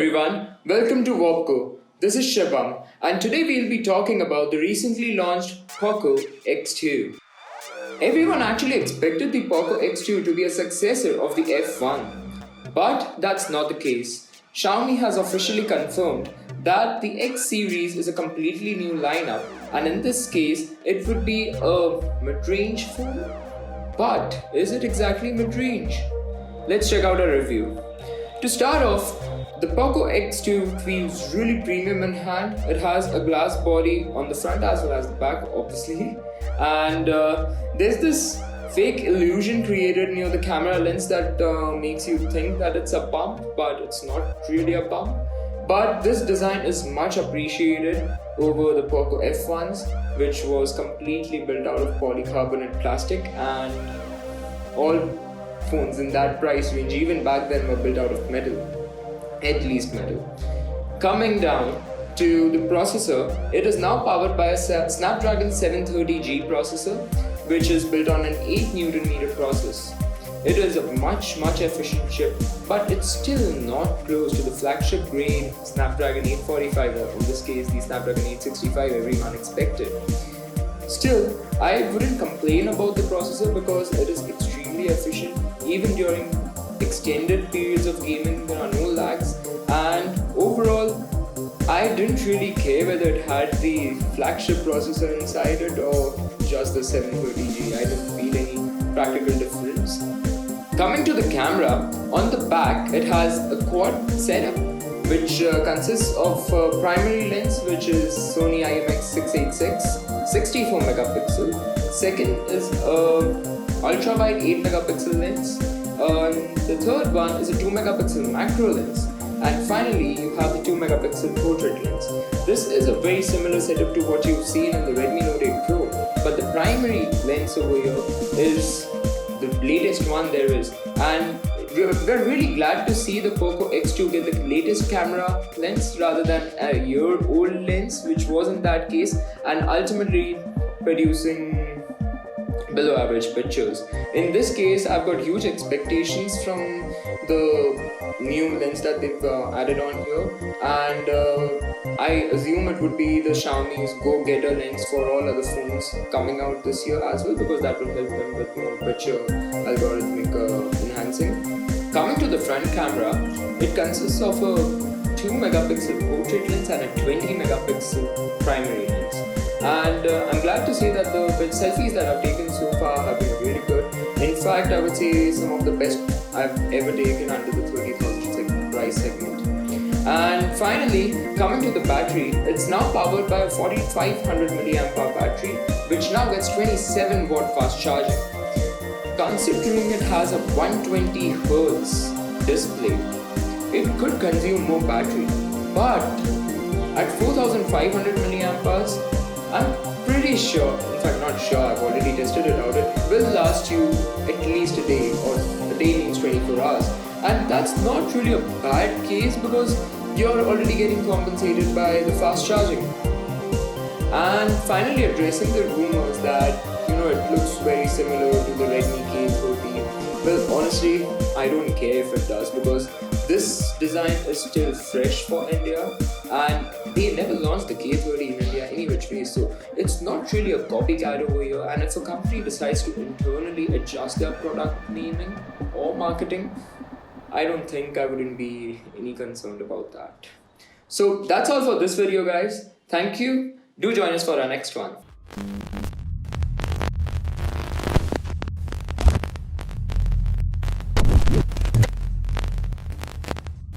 everyone, welcome to Warpcore. This is Shabam and today we'll be talking about the recently launched POCO X2. Everyone actually expected the POCO X2 to be a successor of the F1, but that's not the case. Xiaomi has officially confirmed that the X series is a completely new lineup, and in this case it would be a mid-range phone. But is it exactly mid-range? Let's check out a review. To start off, the POCO X2 feels really premium in hand. It has a glass body on the front as well as the back, obviously. And there's this fake illusion created near the camera lens that makes you think that it's a bump, but it's not really a bump. But this design is much appreciated over the POCO F1s, which was completely built out of polycarbonate plastic, and all phones in that price range, even back then, were built out of metal, at least metal. Coming down to the processor, it is now powered by a Snapdragon 730G processor, which is built on an 8Nm process. It is a much efficient chip, but it's still not close to the flagship grade Snapdragon 845, or in this case the Snapdragon 865 everyone expected. Still, I wouldn't complain about the processor because it is extremely efficient. Even during extended periods of gaming, there are no lags, and overall, I didn't really care whether it had the flagship processor inside it or just the 730G. I didn't feel any practical difference. Coming to the camera, on the back it has a quad setup which consists of a primary lens, which is Sony IMX686, 64 megapixel. Second is a ultra-wide 8 megapixel lens. The third one is a 2 megapixel macro lens. And finally, you have the 2 megapixel portrait lens. This is a very similar setup to what you've seen in the Redmi Note 8 Pro, but the primary lens over here is the latest one there is. And we're really glad to see the POCO X2 get the latest camera lens rather than a year-old lens, which wasn't that case, and ultimately producing below average pictures. In this case, I've got huge expectations from the new lens that they've added on here, and I assume it would be the Xiaomi's go-getter lens for all other phones coming out this year as well, because that will help them with more picture algorithmic enhancing. Coming to the front camera, it consists of a 2 megapixel portrait lens and a 20 megapixel primary lens. And I'm glad to say that the selfies that I've taken so far have been really good. In fact, I would say some of the best I've ever taken under the 30,000 price segment. And finally, coming to the battery, it's now powered by a 4500 mAh battery, which now gets 27 watt fast charging. Considering it has a 120 Hz display, it could consume more battery, but at 4500 mAh, I'm pretty sure, in fact not sure, I've already tested it out, it will last you at least a day, or a day means 24 hours. And that's not really a bad case because you're already getting compensated by the fast charging. And finally, addressing the rumors that it looks very similar to the Redmi K30. Well, honestly, I don't care if it does, because this design is still fresh for India, and they never launched the K30 in India any which way, so it's not really a copycat over here. And if a company decides to internally adjust their product naming or marketing, I don't think I wouldn't be any concerned about that. So that's all for this video, guys. Thank you. Do join us for our next one.